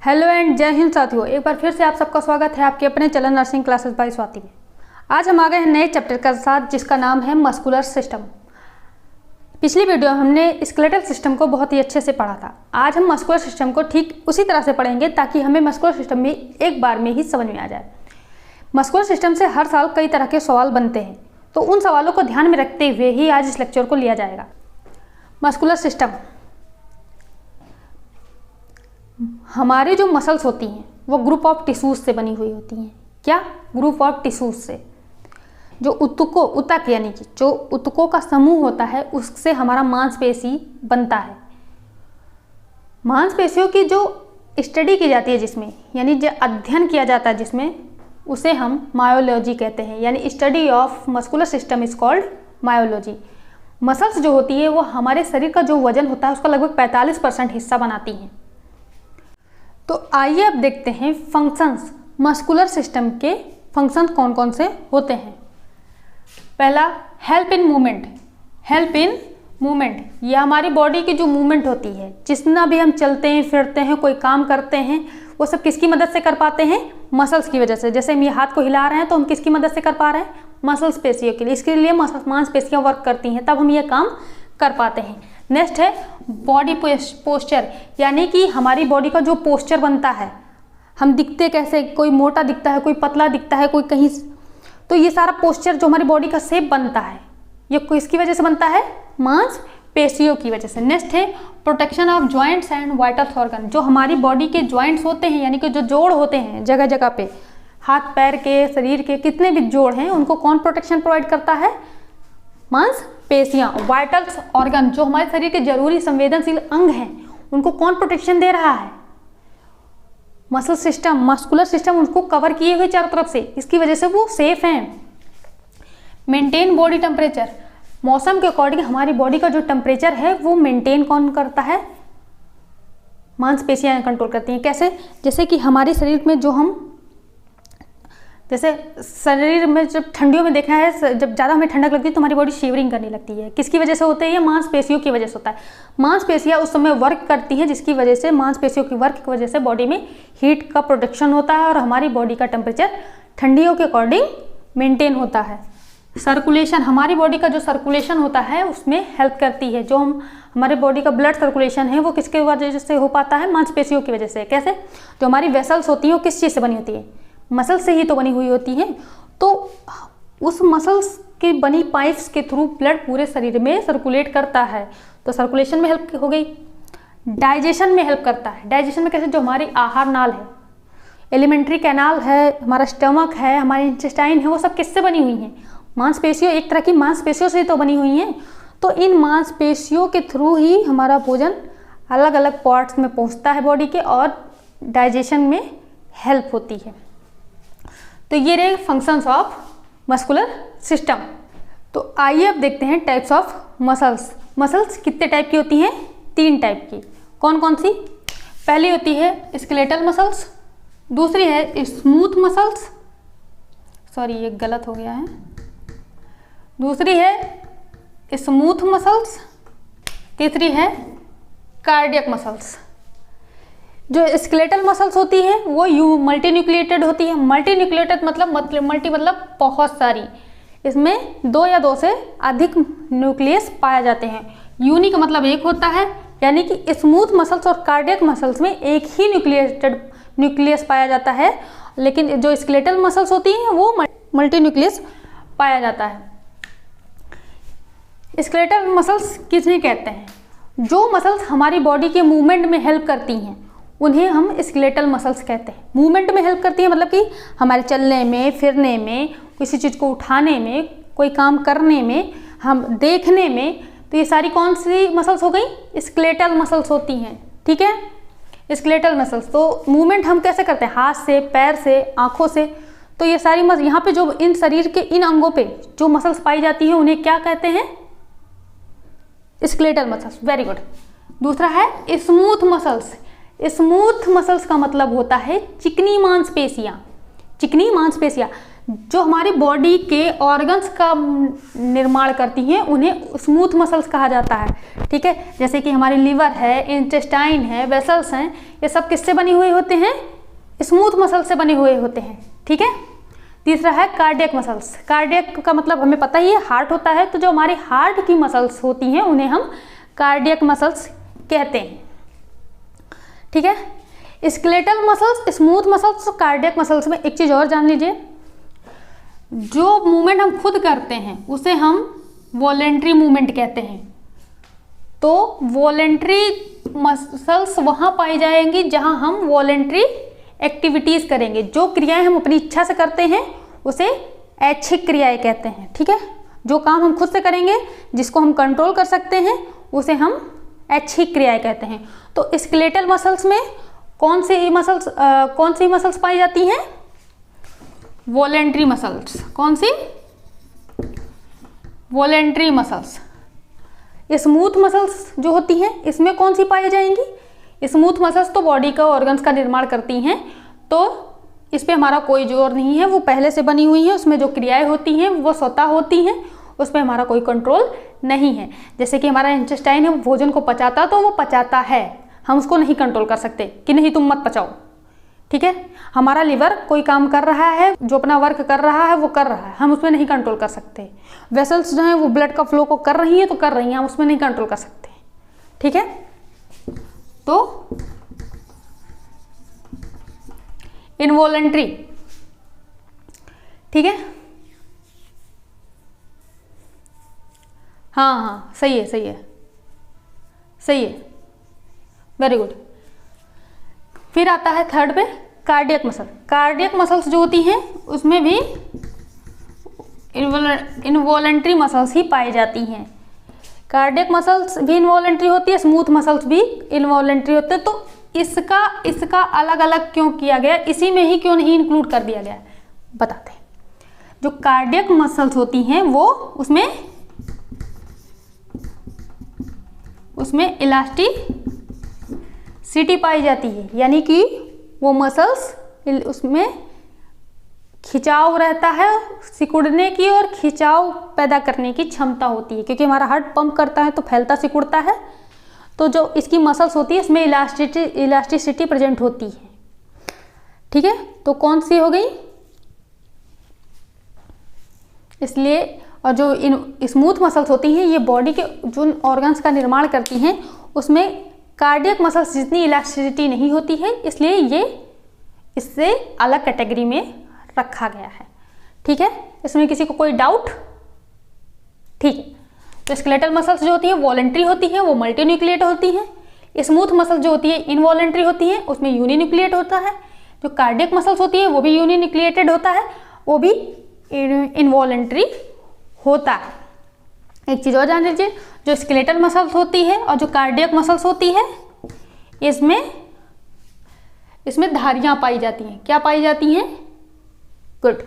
Hello and जय हिंद साथियों, एक बार फिर से आप सबका स्वागत है आपके अपने चलन नर्सिंग क्लासेस बाय स्वाति में। आज हम आ गए हैं नए चैप्टर के साथ जिसका नाम है मस्कुलर सिस्टम। पिछली वीडियो में हमने स्केलेटल सिस्टम को बहुत ही अच्छे से पढ़ा था। आज हम मस्कुलर सिस्टम को ठीक उसी तरह से पढ़ेंगे ताकि हमें मस्कुलर सिस्टम में एक बार में ही समझ में आ जाए। मस्कुलर सिस्टम से हर साल कई तरह के सवाल बनते हैं, तो उन सवालों को ध्यान में रखते हुए ही आज इस लेक्चर को लिया जाएगा। मस्कुलर सिस्टम, हमारे जो मसल्स होती हैं वो ग्रुप ऑफ टिश्यूज से बनी हुई होती हैं। क्या? ग्रुप ऑफ टिश्यूज से। जो ऊतक यानी कि जो ऊतकों का समूह होता है उससे हमारा मांसपेशी बनता है। मांसपेशियों की जो स्टडी की जाती है जिसमें, यानी जो अध्ययन किया जाता है जिसमें, उसे हम मायोलॉजी कहते हैं। यानी study of muscular system is called myology. Muscles जो होती है वो हमारे शरीर का जो वजन होता है उसका लगभग 45% हिस्सा बनाती हैं। तो आइए अब देखते हैं फंक्शंस। मस्कुलर सिस्टम के फंक्शंस कौन कौन से होते हैं। पहला, help in movement. Help in movement, यह हमारी बॉडी की जो मूवमेंट होती है, जितना भी हम चलते हैं फिरते हैं कोई काम करते हैं, वो सब किसकी मदद से कर पाते हैं? मसल्स की वजह से। जैसे हम ये हाथ को हिला रहे हैं तो हम किसकी मदद से कर पा रहे हैं? मसल्स पेशियों के लिए। इसके लिए मांसपेशियां वर्क करती हैं, तब हम ये काम कर पाते हैं। नेक्स्ट है बॉडी पोस्चर, यानी कि हमारी बॉडी का जो पोस्चर बनता है, हम दिखते कैसे, कोई मोटा दिखता है, कोई पतला दिखता है, कोई कहीं, तो ये सारा पोस्चर जो हमारी बॉडी का शेप बनता है ये किसकी वजह से बनता है? मांसपेशियों की वजह से। नेक्स्ट है protection of joints and vital organ. जो हमारी बॉडी के जॉइंट्स होते हैं, यानी कि जो जोड़ होते हैं जगह जगह पे, हाथ पैर के, शरीर के कितने भी जोड़ हैं, उनको कौन प्रोटेक्शन प्रोवाइड करता है? मांसपेशियां। वाइटल्स ऑर्गन, जो हमारे शरीर के जरूरी संवेदनशील अंग हैं, उनको कौन प्रोटेक्शन दे रहा है? मसल सिस्टम, मस्कुलर सिस्टम उनको कवर किए हुए चारों तरफ से, इसकी वजह से वो सेफ हैं। मेंटेन बॉडी टेम्परेचर, मौसम के अकॉर्डिंग हमारी बॉडी का जो टेम्परेचर है वो मेंटेन कौन करता है? मांसपेशियां कंट्रोल करती हैं। कैसे? जैसे कि हमारे शरीर में जो हम, जैसे शरीर में जब ठंडियों में देखना है, जब ज़्यादा हमें ठंडक लगती है तो हमारी बॉडी शिवरिंग करने लगती है। किसकी वजह से होता है? ये मांसपेशियों की वजह से होता है। मांसपेशियां उस समय वर्क करती हैं जिसकी वजह से, मांसपेशियों की वर्क की वजह से बॉडी में हीट का प्रोडक्शन होता है और हमारी बॉडी का टेम्परेचर ठंडियों के अकॉर्डिंग मेंटेन होता है। सर्कुलेशन, हमारी बॉडी का जो सर्कुलेशन होता है उसमें हेल्प करती है। जो हमारे बॉडी का ब्लड सर्कुलेशन है वो किसके वजह से हो पाता है? मांसपेशियों की वजह से। कैसे? जो हमारी वेसल्स होती हैं वो किस चीज़ से बनी होती है? मसल्स से ही तो बनी हुई होती हैं। तो उस मसल्स की बनी पाइप्स के थ्रू ब्लड पूरे शरीर में सर्कुलेट करता है, तो सर्कुलेशन में हेल्प हो गई। डाइजेशन में हेल्प करता है। डाइजेशन में कैसे? जो हमारी आहार नाल है, एलिमेंट्री कैनाल है, हमारा स्टमक है, हमारी इंटेस्टाइन है, वो सब किससे बनी हुई हैं? मांसपेशियों, एक तरह की मांसपेशियों से तो बनी हुई हैं। तो इन मांसपेशियों के थ्रू ही हमारा भोजन अलग अलग पार्ट्स में पहुंचता है बॉडी के, और डाइजेशन में हेल्प होती है। तो ये रहे फंक्शंस ऑफ मस्कुलर सिस्टम। तो आइए अब देखते हैं टाइप्स ऑफ मसल्स। मसल्स कितने टाइप की होती हैं? 3 टाइप की। कौन कौन सी? पहली होती है स्केलेटल मसल्स, दूसरी है स्मूथ मसल्स, सॉरी ये गलत हो गया है, दूसरी है स्मूथ मसल्स, तीसरी है कार्डियक मसल्स। जो स्केलेटल मसल्स होती हैं वो मल्टी न्यूक्लिएटेड होती है। मल्टी न्यूक्लिएटेड मतलब मल्टी मतलब बहुत सारी, इसमें 2 या 2 से अधिक न्यूक्लियस पाए जाते हैं। यूनिक मतलब एक होता है, यानी कि स्मूथ मसल्स और कार्डियक मसल्स में एक ही न्यूक्लियस पाया जाता है, लेकिन जो स्केलेटल मसल्स होती हैं वो मल्टी न्यूक्लियस पाया जाता है। स्केलेटल मसल्स किसे कहते हैं? जो मसल्स हमारी बॉडी के मूवमेंट में हेल्प करती हैं उन्हें हम स्केलेटल मसल्स कहते हैं। मूवमेंट में हेल्प करती है मतलब कि हमारे चलने में, फिरने में, किसी चीज़ को उठाने में, कोई काम करने में, हम देखने में, तो ये सारी कौन सी मसल्स हो गई? स्केलेटल मसल्स होती हैं। ठीक है, स्केलेटल मसल्स। तो मूवमेंट हम कैसे करते हैं? हाथ से, पैर से, आँखों से। तो ये सारी यहाँ पे जो इन शरीर के इन अंगों पे जो मसल्स पाई जाती हैं उन्हें क्या कहते हैं? Skeletal muscles. Very good. दूसरा है स्मूथ मसल्स। स्मूथ मसल्स का मतलब होता है चिकनी मांसपेशियां। चिकनी मांसपेशियां जो हमारी बॉडी के ऑर्गन्स का निर्माण करती हैं उन्हें स्मूथ मसल्स कहा जाता है। ठीक है, जैसे कि हमारी लीवर है, इंटेस्टाइन है, वेसल्स हैं, ये सब किससे बने हुए होते हैं? स्मूथ मसल से बने हुए होते हैं। ठीक है, तीसरा है कार्डियक मसल्स। कार्डियक का मतलब हमें पता ही है, हार्ट होता है, तो जो हमारी हार्ट की मसल्स होती हैं उन्हें हम कार्डियक मसल्स कहते हैं। ठीक है, skeletal muscles, smooth muscles, cardiac muscles में एक चीज़ और जान लीजिए, जो मूवमेंट हम खुद करते हैं उसे हम वॉलेंट्री मूवमेंट कहते हैं। तो वॉलेंट्री मसल्स वहाँ पाई जाएंगी जहाँ हम वॉलेंट्री एक्टिविटीज़ करेंगे। जो क्रियाएं हम अपनी इच्छा से करते हैं उसे ऐच्छिक क्रियाएं कहते हैं। ठीक है, जो काम हम खुद से करेंगे, जिसको हम कंट्रोल कर सकते हैं, उसे हम ऐच्छिक क्रियाएं कहते हैं। तो स्केलेटल मसल्स में कौन सी मसल्स पाई जाती हैं? Voluntary muscles. कौन सी? Voluntary muscles. स्मूथ मसल्स जो होती हैं इसमें कौन सी पाई जाएंगी? स्मूथ मसल्स तो बॉडी का ऑर्गन्स का निर्माण करती हैं, तो इस पे हमारा कोई जोर नहीं है, वो पहले से बनी हुई है, उसमें जो क्रियाएं होती हैं वो स्वतः होती हैं, उस पर हमारा कोई कंट्रोल नहीं है। जैसे कि हमारा इंटेस्टाइन है, वो भोजन को पचाता तो वो पचाता है, हम उसको नहीं कंट्रोल कर सकते कि नहीं तुम मत पचाओ। ठीक है, हमारा लिवर कोई काम कर रहा है, जो अपना वर्क कर रहा है वो कर रहा है, हम उसमें नहीं कंट्रोल कर सकते। वेसल्स जो हैं वो ब्लड का फ्लो को कर रही हैं तो कर रही हैं, हम उसमें नहीं कंट्रोल कर सकते। ठीक है, तो इनवॉलेंट्री। ठीक है, हाँ, सही है, वेरी गुड। फिर आता है थर्ड पे कार्डियक मसल। कार्डियक मसल्स जो होती हैं उसमें भी इनवॉलेंट्री मसल्स ही पाई जाती हैं। कार्डियक मसल्स भी इनवॉलेंट्री होती है, स्मूथ मसल्स भी इनवॉलेंट्री होते हैं। तो इसका अलग अलग क्यों किया गया, इसी में ही क्यों नहीं इंक्लूड कर दिया गया, बताते हैं। जो कार्डियक मसल्स होती हैं वो उसमें इलास्टिसिटी पाई जाती है, यानी कि वो मसल्स उसमें खिंचाव रहता है, सिकुड़ने की और खिंचाव पैदा करने की क्षमता होती है, क्योंकि हमारा हार्ट पंप करता है तो फैलता सिकुड़ता है। तो जो इसकी मसल्स होती है इसमें इलास्टिसिटी प्रेजेंट होती है। ठीक है, तो कौन सी हो गई? इसलिए, और जो स्मूथ मसल्स होती हैं ये बॉडी के जो ऑर्गन्स का निर्माण करती हैं, उसमें कार्डियक मसल्स जितनी इलास्टिसिटी नहीं होती है, इसलिए ये इससे अलग कैटेगरी में रखा गया है। ठीक है, इसमें किसी को कोई डाउट? ठीक है, तो स्केलेटल मसल्स जो होती हैं वॉलेंट्री होती हैं, वो मल्टीन्यूक्लिएट होती हैं। स्मूथ मसल्स जो होती है इनवॉलेंट्री होती हैं, उसमें यूनिन्यूक्लिएट होता है। जो कार्डियक मसल्स होती है वो भी यूनिन्यूक्लिएटेड होता है, वो भी इनवॉलेंट्री होता है। एक चीज़ और जान लीजिए, जो स्केलेटल मसल्स होती है और जो कार्डियक मसल्स होती है इसमें धारियां पाई जाती हैं। क्या पाई जाती हैं? गुड,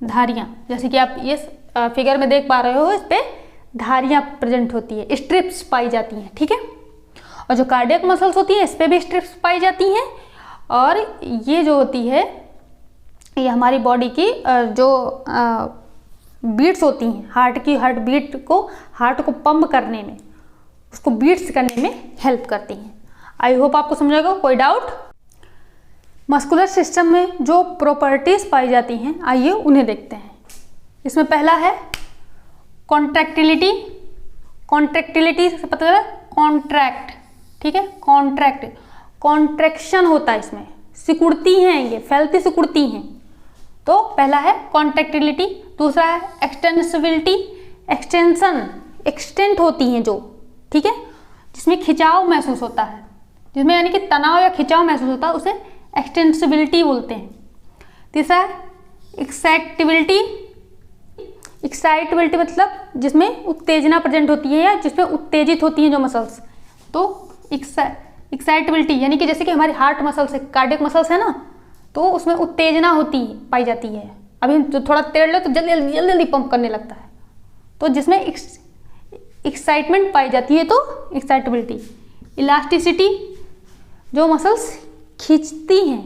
धारियां। जैसे कि आप ये फिगर में देख पा रहे हो, इस पे धारियां प्रेजेंट होती है, स्ट्रिप्स पाई जाती हैं। ठीक है, और जो कार्डियक मसल्स होती हैं इस पे भी स्ट्रिप्स पाई जाती हैं। और ये जो होती है ये हमारी बॉडी की जो बीट्स होती हैं, हार्ट को पंप करने में, उसको बीट्स करने में हेल्प करती हैं। आई होप आपको समझेगा। कोई डाउट? मस्कुलर सिस्टम में जो प्रॉपर्टीज पाई जाती हैं आइए उन्हें देखते हैं। इसमें पहला है कॉन्ट्रैक्टिलिटी। कॉन्ट्रैक्टिलिटी से पता चला कॉन्ट्रैक्ट। ठीक है, कॉन्ट्रैक्शन होता है इसमें, सिकुड़ती हैं, ये फैलती सिकुड़ती हैं। तो पहला है कॉन्ट्रैक्टिलिटी। दूसरा है एक्सटेंसिबिलिटी, एक्सटेंट होती हैं जो, ठीक है, जिसमें खिंचाव महसूस होता है, जिसमें यानी कि तनाव या खिंचाव महसूस होता है, उसे एक्सटेंसिबिलिटी बोलते हैं। तीसरा है एक्साइटेबिलिटी। एक्साइटेबिलिटी मतलब जिसमें उत्तेजना प्रेजेंट होती है या जिसमें उत्तेजित होती हैं जो मसल्स, तो एक्साइटेबिलिटी यानी कि जैसे कि हमारी हार्ट मसल्स है, कार्डियक मसल्स है ना, तो उसमें उत्तेजना पाई जाती है। अभी जो थोड़ा तेड़ लो तो जल्दी जल्दी पंप करने लगता है, तो जिसमें एक्साइटमेंट पाई जाती है तो एक्साइटेबिलिटी। इलास्टिसिटी, जो मसल्स खींचती हैं,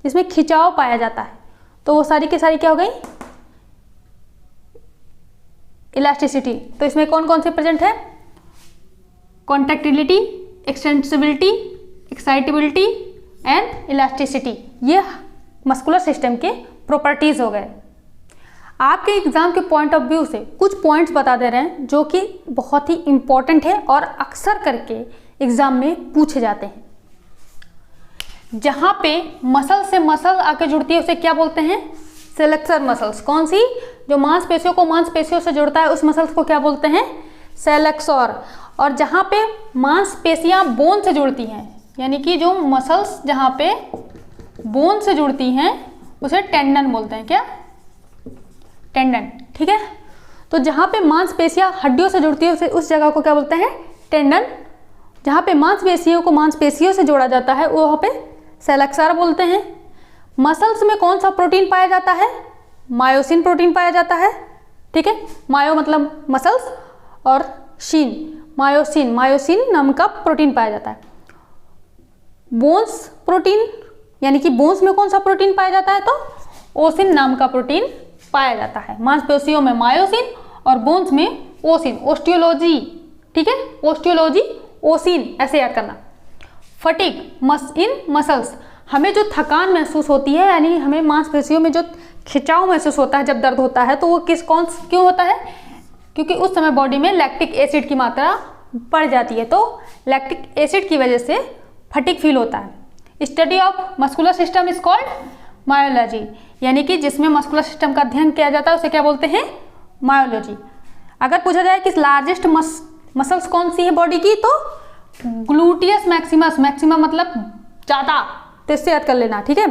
जिसमें खिंचाव पाया जाता है, तो वो सारी की सारी क्या हो गई, इलास्टिसिटी। तो इसमें कौन कौन से प्रेजेंट है, contractility, extensibility, excitability and elasticity. ये मस्कुलर सिस्टम के प्रॉपर्टीज हो गए। आपके एग्जाम के पॉइंट ऑफ व्यू से कुछ पॉइंट्स बता दे रहे हैं जो कि बहुत ही इंपॉर्टेंट है और अक्सर करके एग्जाम में पूछे जाते हैं। जहाँ पे मसल से मसल आके जुड़ती है उसे क्या बोलते हैं, सेलेक्सर मसल्स। कौन सी, जो मांसपेशियों को मांसपेशियों से जोड़ता है उस मसल्स को क्या बोलते हैं, सेलेक्सर। और जहाँ पे मांसपेशियाँ बोन से जुड़ती हैं, यानी कि जो मसल्स जहाँ पे बोन से जुड़ती हैं उसे टेंडन बोलते हैं। क्या, टेंडन। ठीक है, तो जहाँ पे मांसपेशियाँ हड्डियों से जुड़ती है उस जगह को क्या बोलते हैं, टेंडन। जहाँ पे मांसपेशियों को मांसपेशियों से जोड़ा जाता है वहाँ पे सेलेक्सर बोलते हैं। मसल्स में कौन सा प्रोटीन पाया जाता है, मायोसिन प्रोटीन पाया जाता है। ठीक है, मायो मतलब मसल्स और शीन मायोसिन, मायोसिन नाम का प्रोटीन पाया जाता है। बोन्स प्रोटीन, यानी कि बोन्स में कौन सा प्रोटीन पाया जाता है, तो ओसिन नाम का प्रोटीन पाया जाता है। मांसपेशियों में मायोसिन और बोन्स में ओसिन, ओस्टियोलॉजी। ठीक है, ओस्टियोलॉजी ओसिन, ऐसे याद करना। फटीग इन मसल्स, हमें जो थकान महसूस होती है, यानी हमें मांसपेशियों में जो खिंचाव महसूस होता है जब दर्द होता है, तो वो क्यों होता है, क्योंकि उस समय बॉडी में लैक्टिक एसिड की मात्रा बढ़ जाती है, तो लैक्टिक एसिड की वजह से फटीग फील होता है। Study of muscular system is called myology, यानी कि जिसमें मस्कुलर सिस्टम का अध्ययन किया जाता है उसे क्या बोलते हैं, मायोलॉजी। अगर पूछा जाए कि लार्जेस्ट मसल्स कौन सी है बॉडी की, तो ग्लूटियस मैक्सिमस, मैक्सिमम मतलब ज़्यादा, तो इससे याद कर लेना। ठीक है,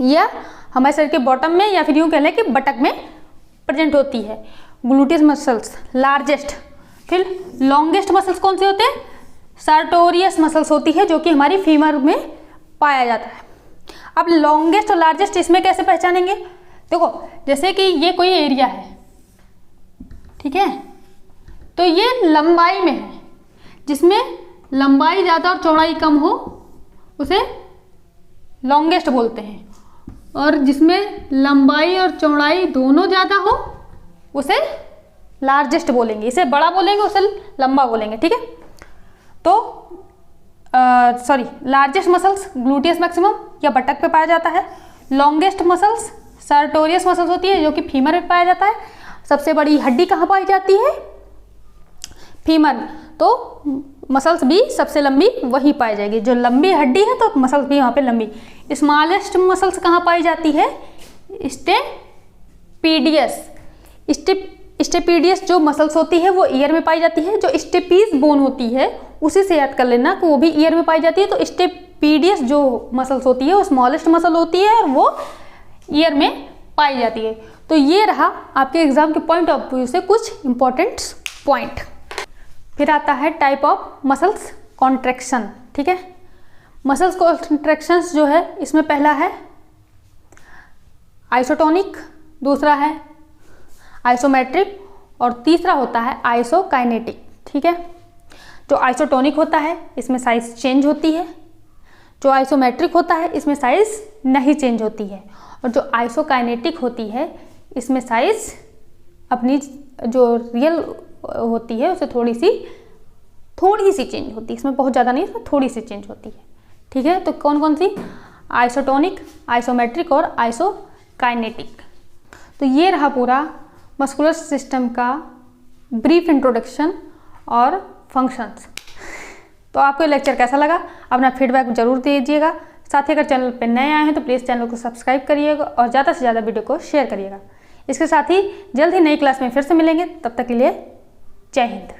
यह हमारे शरीर के बॉटम में या फिर यूँ कह लें कि बटक में प्रेजेंट होती है, ग्लूटियस मसल्स लार्जेस्ट। फिर लॉन्गेस्ट मसल्स कौन से होते हैं, सार्टोरियस मसल्स होती है, जो कि हमारी फीमर में पाया जाता है। अब लॉन्गेस्ट और लार्जेस्ट इसमें कैसे पहचानेंगे, देखो जैसे कि ये कोई एरिया है, ठीक है, तो ये लंबाई में है, जिसमें लंबाई ज़्यादा और चौड़ाई कम हो उसे लॉन्गेस्ट बोलते हैं, और जिसमें लंबाई और चौड़ाई दोनों ज़्यादा हो उसे लार्जेस्ट बोलेंगे। इसे बड़ा बोलेंगे, उसे लंबा बोलेंगे। ठीक है, तो लार्जेस्ट मसल्स ग्लूटियस मैक्सिमम या बटक पे पाया जाता है। लॉन्गेस्ट मसल्स सार्टोरियस मसल्स होती है, जो कि फीमर में पाया जाता है। सबसे बड़ी हड्डी कहाँ पाई जाती है, फीमर। तो मसल्स भी सबसे लंबी वही पाई जाएगी, जो लंबी हड्डी है तो मसल्स भी वहाँ पे लंबी। स्मॉलेस्ट मसल्स कहाँ पाई जाती है, स्टेपीडियस। स्टेपीडियस जो मसल्स होती है वो ईयर में पाई जाती है। जो स्टेपीज बोन होती है उसी से याद कर लेना कि वो भी ईयर में पाई जाती है। तो स्टेपीडियस जो मसल्स होती है वो स्मॉलेस्ट मसल होती है और वो ईयर में पाई जाती है। तो ये रहा आपके एग्जाम के पॉइंट ऑफ व्यू से कुछ इंपॉर्टेंट पॉइंट। फिर आता है टाइप ऑफ मसल्स कॉन्ट्रैक्शन। ठीक है, मसल्स कॉन्ट्रैक्शंस जो है इसमें पहला है आइसोटोनिक, दूसरा है आइसोमेट्रिक और तीसरा होता है आइसोकाइनेटिक। ठीक है, जो आइसोटोनिक होता है इसमें साइज चेंज होती है, जो आइसोमेट्रिक होता है इसमें साइज नहीं चेंज होती है, और जो आइसोकाइनेटिक होती है इसमें साइज अपनी जो रियल होती है उसे थोड़ी सी चेंज होती है। इसमें बहुत ज़्यादा नहीं, इसमें थोड़ी सी चेंज होती है। ठीक है, तो कौन कौन सी, आइसोटोनिक, आइसोमेट्रिक और आइसोकाइनेटिक। तो ये रहा पूरा मस्कुलर सिस्टम का ब्रीफ इंट्रोडक्शन और फंक्शंस। तो आपको ये लेक्चर कैसा लगा, अपना फीडबैक जरूर दीजिएगा। साथ ही अगर चैनल पर नए आए हैं तो प्लीज़ चैनल को सब्सक्राइब करिएगा और ज़्यादा से ज़्यादा वीडियो को शेयर करिएगा। इसके साथ ही जल्द ही नई क्लास में फिर से मिलेंगे, तब तक के लिए जय हिंद।